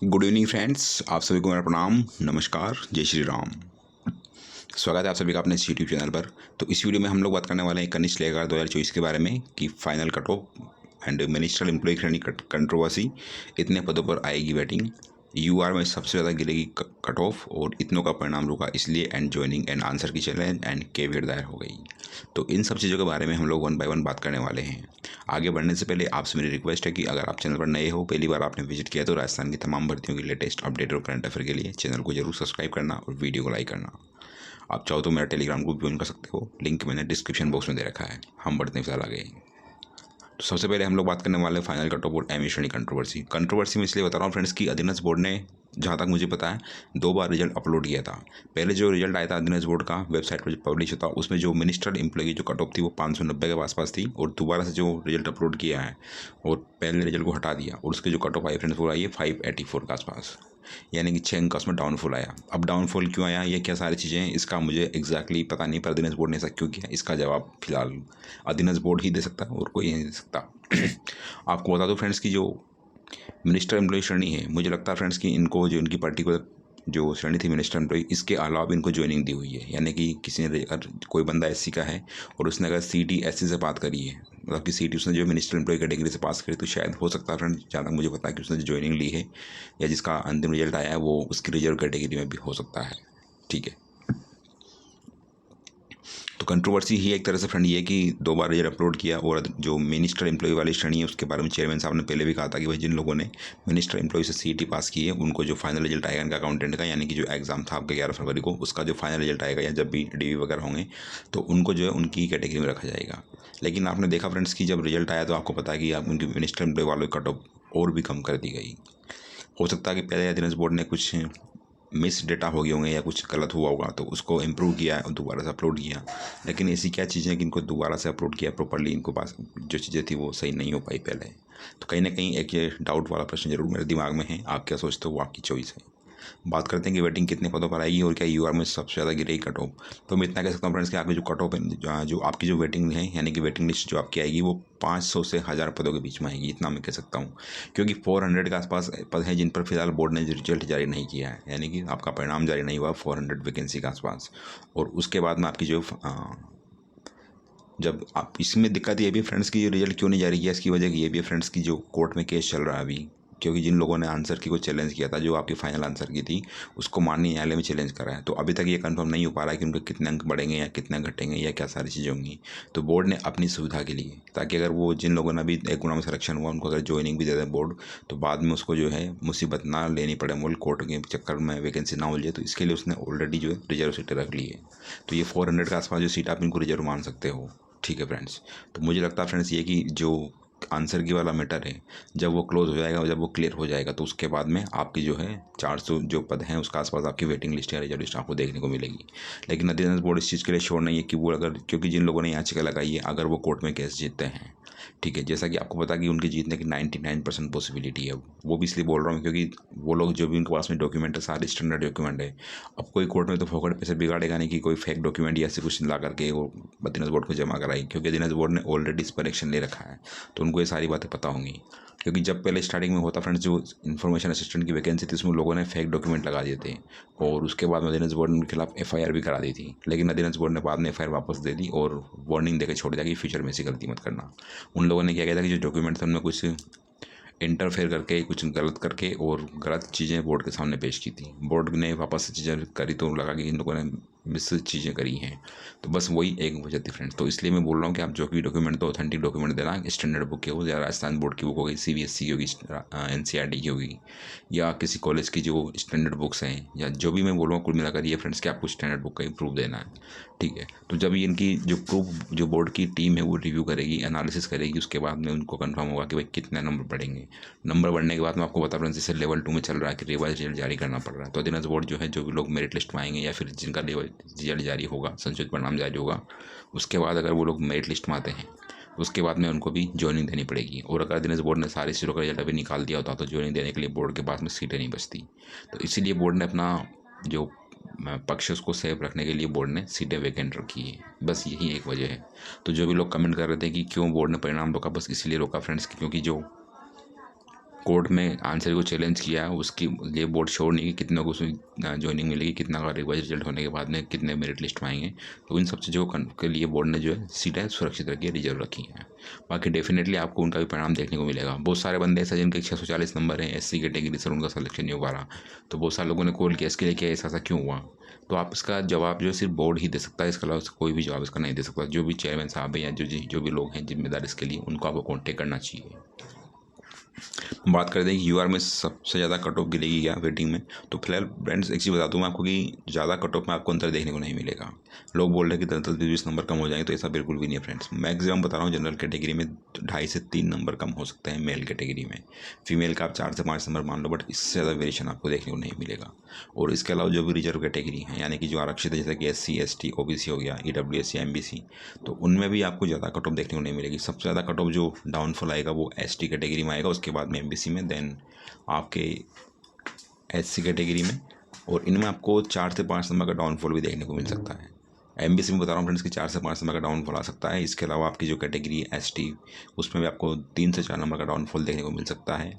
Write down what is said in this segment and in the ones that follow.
Good evening friends, आप सभी को मेरा प्रणाम, नमस्कार, जय श्री राम। स्वागत है आप सभी का अपने इस यूट्यूब चैनल पर। तो इस वीडियो में हम लोग बात करने वाले हैं कनिष्ठ लेखा 2024 के बारे में कि final cut off and ministerial employee श्रेणी कंट्रोवर्सी, इतने पदों पर आएगी वेटिंग, यूआर में सबसे ज़्यादा गिरेगी कट ऑफ और इतनों का परिणाम रुका इसलिए एंड ज्वाइनिंग एंड आंसर की चैलेंज एंड केवियट दायर हो गई। तो इन सब चीज़ों के बारे में हम लोग वन बाय वन बात करने वाले हैं। आगे बढ़ने से पहले आपसे मेरी रिक्वेस्ट है कि अगर आप चैनल पर नए हो, पहली बार आपने विजिट किया, तो राजस्थान की तमाम भर्तियों की लेटेस्ट अपडेट और करंट अफेयर के लिए चैनल को जरूर सब्सक्राइब करना और वीडियो को लाइक करना। आप चाहो तो मेरा टेलीग्राम ग्रुप ज्वाइन कर सकते हो, लिंक मैंने डिस्क्रिप्शन बॉक्स में दे रखा है। हम बढ़ते हैं फिलहाल आगे। तो सबसे पहले हम लोग बात करने वाले हैं फाइनल कट ऑफ और एमई श्रेणी कंट्रोवर्सी में इसलिए बता रहा हूँ फ्रेंड्स कि अधीनस्थ बोर्ड ने, जहाँ तक मुझे पता है, 2 बार रिजल्ट अपलोड किया था। पहले जो रिजल्ट आया था अधीनस्थ बोर्ड का वेबसाइट पर पब्लिश होता, उसमें जो मिनिस्ट्रियल एम्प्लॉय की जो कट ऑफ थी वो 590 के आसपास थी, और दोबारा से जो रिजल्ट अपलोड किया है और पहले रिजल्ट को हटा दिया और उसके जो कट ऑफ आई फ्रेंड्स वो आई है 584 के आसपास, यानी कि 6 अंक उसमें डाउनफॉल आया। अब डाउनफॉल क्यों आया, ये क्या सारी चीज़ें हैं, इसका मुझे एग्जैक्टली पता नहीं, पर अधीनस्थ बोर्ड ने ऐसा क्यों किया, इसका जवाब फिलहाल अधीनस्थ बोर्ड ही दे सकता है और कोई नहीं दे सकता। आपको बता दो फ्रेंड्स की जो मिनिस्टर एम्प्लॉय श्रेणी है, मुझे लगता है फ्रेंड्स कि इनको जो इनकी पर्टिकुलर जो श्रेणी थी मिनिस्टर एम्प्लॉय, इसके अलावा भी इनको ज्वाइनिंग दी हुई है। यानी कि किसी ने अगर कोई बंदा एससी का है और उसने अगर सीटी एससी से बात करी है, मतलब कि सीटी उसने जो मिनिस्टर एम्प्लॉय कैटेगरी से पास करी, तो शायद हो सकता है फ्रेंड्स, जहाँ तक मुझे पता है, कि उसने जो ज्वाइनिंग ली है या जिसका अंतिम रिजल्ट आया है वो उसकी रिजर्व कैटेगरी में भी हो सकता है। ठीक है, तो कंट्रोवर्सी ही एक तरह से फ्रेंड ये है कि 2 बार रिजल्ट अपलोड किया, और जो मिनिस्टर एम्प्लॉय वाली श्रेणी है उसके बारे में चेयरमैन साहब ने पहले भी कहा था कि भाई जिन लोगों ने मिनिस्टर एम्प्लॉय से सीईटी पास की है उनको जो फाइनल रिजल्ट आएगा इनका अकाउंटेंट का, यानी कि जो एग्जाम था आपका 11 फरवरी को, उसका जो फाइनल रिजल्ट आएगा या जब भी डीवी वगैरह होंगे तो उनको जो है उनकी कैटेगरी में रखा जाएगा। लेकिन आपने देखा फ्रेंड्स कि जब रिजल्ट आया तो आपको पता है कि आप उनकी मिनिस्टर एम्प्लॉय वालों की कट ऑफ और भी कम कर दी गई। हो सकता है कि पहले अटेंडेंस बोर्ड ने कुछ मिस डेटा हो गए होंगे या कुछ गलत हुआ होगा, तो उसको इम्प्रूव किया और दोबारा से अपलोड किया। लेकिन ऐसी क्या चीज़ें कि इनको दोबारा से अपलोड किया प्रॉपर्ली, इनको पास जो चीज़ें थी वो सही नहीं हो पाई पहले। तो कहीं ना कहीं एक ये डाउट वाला प्रश्न जरूर मेरे दिमाग में है। आप क्या सोचते हो, वो आपकी चॉइस है। बात करते हैं कि वेटिंग कितने पदों पर आएगी और क्या यूआर में सबसे ज़्यादा गिरेगी कट ऑफ। तो मैं इतना कह सकता हूँ फ्रेंड्स कि आपकी जो कट ऑफ है, जो आपकी जो वेटिंग है, यानी कि वेटिंग लिस्ट जो आपकी आएगी वो 500 से 1000 पदों के बीच में आएगी, इतना मैं कह सकता हूँ। क्योंकि 400 के आसपास पद हैं जिन पर फिलहाल बोर्ड ने रिजल्ट जारी नहीं किया है, यानी कि आपका परिणाम जारी नहीं हुआ 400 वैकेंसी के आसपास। और उसके बाद में आपकी जो जब आप इसमें दिक्कत ये भी फ्रेंड्स की रिजल्ट क्यों नहीं जारी किया, इसकी वजह ये भी है फ्रेंड्स की जो कोर्ट में केस चल रहा है अभी। क्योंकि जिन लोगों ने आंसर की को चैलेंज किया था, जो आपकी फाइनल आंसर की थी, उसको माननीय न्यायालय में चैलेंज करा है। तो अभी तक ये कंफर्म नहीं हो पा रहा है कि उनके कितने अंक बढ़ेंगे या कितने घटेंगे या क्या सारी चीज़ें होंगी। तो बोर्ड ने अपनी सुविधा के लिए, ताकि अगर वो जिन लोगों ने अभी एक गुना में सिलेक्शन हुआ उनको अगर ज्वाइनिंग भी दे दे बोर्ड, तो बाद में उसको जो है मुसीबत ना लेनी पड़े, मूल कोर्ट के चक्कर में वैकेंसी ना उलझे, तो इसके लिए उसने ऑलरेडी जो है रिजर्व सीटें रख ली है। तो ये 400 के आसपास जो सीट आप इनको रिजर्व मान सकते हो। ठीक है फ्रेंड्स, तो मुझे लगता है फ्रेंड्स ये कि जो आंसर की वाला मैटर है, जब वो क्लोज हो जाएगा, जब वो क्लियर हो जाएगा, तो उसके बाद में आपकी जो है 400 जो पद हैं उसके आसपास आपकी वेटिंग लिस्ट या रिजर्व लिस्ट आपको देखने को मिलेगी। लेकिन अध्ययन बोर्ड इस चीज़ के लिए श्योर नहीं है कि वो अगर, क्योंकि जिन लोगों ने याचिका लगाई है, अगर वो कोर्ट में केस जीतते हैं, ठीक है, जैसा कि आपको पता कि उनके जीतने की 99% पॉसिबिलिटी है। वो भी इसलिए बोल रहा हूँ क्योंकि वो लोग जो भी उनके पास में डॉक्यूमेंट है सारे स्टैंडर्ड डॉक्यूमेंट है। अब कोई कोर्ट में तो फोकट पैसे बिगाड़ेगा नहीं कि कोई फेक डॉक्यूमेंट या ऐसे कुछ ला करके वो अधीनस्थ बोर्ड को जमा कराई, क्योंकि अधीनस्थ बोर्ड ने ऑलरेडी इस पर एक्शन ले रखा है, तो उनको ये सारी बातें पता होंगी। क्योंकि जब पहले स्टार्टिंग में होता फ्रेंड्स, जो इन्फॉर्मेशन असिस्टेंट की वैकेंसी थी उसमें लोगों ने फेक डॉक्यूमेंट लगा दिए थे, और उसके बाद में अधीनस्थ बोर्ड ने उनके खिलाफ एफआईआर भी करा दी थी। लेकिन अधीनस्थ बोर्ड ने बाद में एफआईआर वापस दे दी और वार्निंग देकर छोड़ दिया कि फ्यूचर में ऐसी गलती मत करना। उन लोगों ने क्या किया था कि जो डॉक्यूमेंट थे उनमें कुछ इंटरफेयर करके, कुछ गलत करके और गलत चीज़ें बोर्ड के सामने पेश की थी। बोर्ड ने वापस से चीज़ें करी तो लगा कि इन लोगों ने मिस चीज़ें करी हैं। तो बस वही एक वजह थी फ्रेंड्स। तो इसलिए मैं बोल रहा हूँ कि आप जो भी डॉक्यूमेंट दो, ऑथेंटिक डॉक्यूमेंट देना। स्टैंडर्ड बुक की हो, या राजस्थान बोर्ड की बुक होगी, सीबीएसई की होगी, एनसीईआरटी की होगी, या किसी कॉलेज की जो स्टैंडर्ड बुक्स हैं, या जो भी मैं बोल रहा हूँ कुल मिलाकर ये फ्रेंड्स कि आपको स्टैंडर्ड बुक का ही प्रूफ देना है। ठीक है, तो जब इनकी जो प्रूफ जो बोर्ड की टीम है वो रिव्यू करेगी, एनालिसिस करेगी, उसके बाद में उनको कंफर्म होगा कि भाई कितने नंबर बढ़ेंगे। नंबर बढ़ने के बाद में आपको बता रहा हूँ, जैसे लेवल 2 में चल रहा है कि रिवाइज रिजल्ट जारी करना पड़ रहा है, तो अधीनस्थ बोर्ड जो है, जो भी लोग मेरिट लिस्ट में आएंगे या फिर जिनका रिजल्ट जारी होगा, संशोधित परिणाम जारी होगा, उसके बाद अगर वो लोग मेरिट लिस्ट में आते हैं, उसके बाद में उनको भी ज्वाइनिंग देनी पड़ेगी। और अगर अधीनस्थ बोर्ड ने सारी सीटों का रिजल्ट अभी निकाल दिया होता तो ज्वाइनिंग देने के लिए बोर्ड के पास में सीटें नहीं बचती। तो इसीलिए बोर्ड ने अपना जो पक्ष उसको सेफ रखने के लिए बोर्ड ने सीटें वैकेंट रखी है। बस यही एक वजह है। तो जो भी लोग कमेंट कर रहे थे कि क्यों बोर्ड ने परिणाम रोका, बस इसलिए रोका फ्रेंड्स क्योंकि जो कोर्ट में आंसर को चैलेंज किया है उसकी ये बोर्ड श्योर नहीं कि कितनों को उसमें ज्वाइनिंग मिलेगी, कितना का रिवाइज रिजल्ट होने के बाद में कितने मेरिट लिस्ट में आएंगे। तो इन सब चीज़ों के लिए बोर्ड ने जो है सीटें सुरक्षित रखी है, रिजर्व रखी हैं। बाकी डेफिनेटली आपको उनका भी परिणाम देखने को मिलेगा। बहुत सारे बंदे ऐसे जिनके 640 नंबर हैं SC कैटेगरी से, उनका सिलेक्शन नहीं हो पा रहा। तो बहुत सारे लोगों ने कॉल किया इसके लिए कि ऐसा क्यों हुआ। तो आप इसका जवाब जो है सिर्फ बोर्ड ही दे सकता है, इसके अलावा कोई भी जवाब इसका नहीं दे सकता। जो भी चेयरमैन साहब हैं या जो भी लोग हैं जिम्मेदार इसके लिए, उनको आपको कॉन्टेक्ट करना चाहिए। बात करते हैं कि UR में सबसे ज़्यादा कट ऑफ गिरेगी क्या वेटिंग में। तो फिलहाल फ्रेंड्स एक चीज़ बता दूँ मैं आपको कि ज़्यादा कट ऑफ में आपको अंतर देखने को नहीं मिलेगा। लोग बोल रहे हैं कि 10-20 नंबर कम हो जाएंगे, तो ऐसा बिल्कुल भी नहीं है फ्रेंड्स। मैक्सिमम बता रहा हूँ जनरल कैटेगरी में 2.5 से 3 नंबर कम हो सकते हैं मेल कैटेगरी में। फीमेल का आप 4 से 5 नंबर मान लो, बट इससे ज़्यादा वेरिएशन आपको देखने को नहीं मिलेगा। और इसके अलावा जो भी रिजर्व कैटेगरी है यानी कि जो आरक्षित है जैसे कि SC ST OBC हो गया, EWS या MBC, तो उनमें भी आपको ज़्यादा कट ऑफ देखने को नहीं मिलेगी। सबसे ज़्यादा कट ऑफ जो डाउनफॉल आएगा वो ST कैटेगरी में आएगा, उसके बाद में MBC में, देन आपके SC कैटेगरी में। और इनमें आपको 4 से 5 नंबर का डाउनफॉल भी देखने को मिल सकता है। MBC में बता रहा हूँ फ्रेंड्स कि 4 से 5 नंबर का डाउनफॉल आ सकता है। इसके अलावा आपकी जो कैटेगरी है ST, उसमें भी आपको 3 से 4 नंबर का डाउनफॉल देखने को मिल सकता है।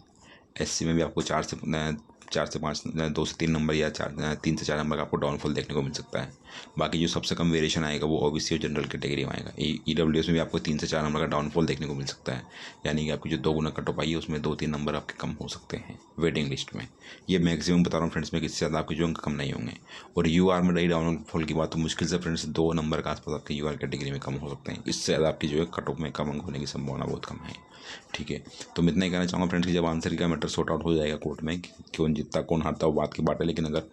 SC में भी आपको 4 से 5 2 से 3 नंबर या 3 से 4 नंबर का आपको डाउनफॉल देखने को मिल सकता है। बाकी जो सबसे कम वेरिएशन आएगा वो OBC और जनरल कैटेगरी में आएगा। EWS में भी आपको 3 से 4 नंबर का डाउनफॉल देखने को मिल सकता है, यानी कि आपकी जो 2 गुना कट ऑफ आई है उसमें 2-3 नंबर आपके कम हो सकते हैं वेटिंग लिस्ट में। ये मैक्सिमम बता रहा हूँ फ्रेंड्स में, इससे ज़्यादा आपके जो अंक कम नहीं होंगे। और UR में रही डाउनफॉल की बात, तो मुश्किल से फ्रेंड्स 2 नंबर के आसपास आपके UR कैटेगरी में कम हो सकते हैं। इससे ज़्यादा आपकी जो है कट ऑफ में कम अंक होने की संभावना बहुत कम है। ठीक है, तो मैं इतना ही कहना चाहूँगा फ्रेंड्स कि जब आंसर का मैटर सॉर्ट आउट हो जाएगा कोर्ट में, कौन जीतता कौन हारता वो बात की बात है, लेकिन अगर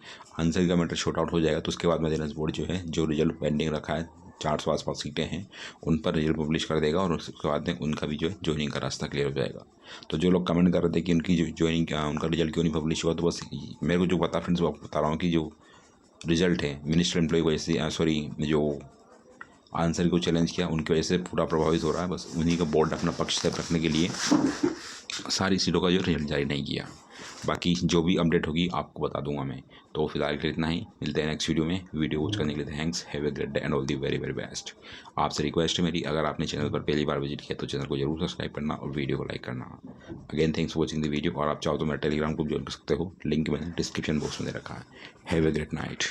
आंसर का मैटर सॉर्ट आउट हो जाएगा तो उसके बाद विजिलेंस बोर्ड जो है जो रिजल्ट पेंडिंग रखा है 400 आसपास सीटें हैं उन पर रिजल्ट पब्लिश कर देगा, और उसके बाद में उनका भी जो है ज्वाइनिंग का रास्ता क्लियर हो जाएगा। तो जो लोग कमेंट कर रहे थे कि उनकी जो ज्वाइनिंग उनका रिजल्ट क्यों नहीं पब्लिश हुआ, तो बस मेरे को जो पता फ्रेंड्स वो आपको बता रहा हूँ कि जो रिजल्ट है मिनिस्टर एम्प्लॉय की वजह से, सॉरी जो आंसर को चैलेंज किया उनकी वजह से पूरा प्रभावित हो रहा है। बस उन्हीं का बोर्ड अपना पक्ष तय रखने के लिए सारी सीटों का जो रिजल्ट जारी नहीं किया। बाकी जो भी अपडेट होगी आपको बता दूंगा मैं। तो फिलहाल के लिए इतना ही, मिलते हैं नेक्स्ट वीडियो में। वीडियो वॉच करने के लिए thanks, have a great day and all the very very best. आपसे रिक्वेस्ट है मेरी, अगर आपने चैनल पर पहली बार विजिट किया तो चैनल को जरूर सब्सक्राइब करना और वीडियो को लाइक करना। Again thanks for watching the video. और आप चाहो तो मेरा टेलीग्राम ग्रुप ज्वाइन कर सकते हो, लिंक मैंने डिस्क्रिप्शन बॉक्स में दे रखा है। Have a great night.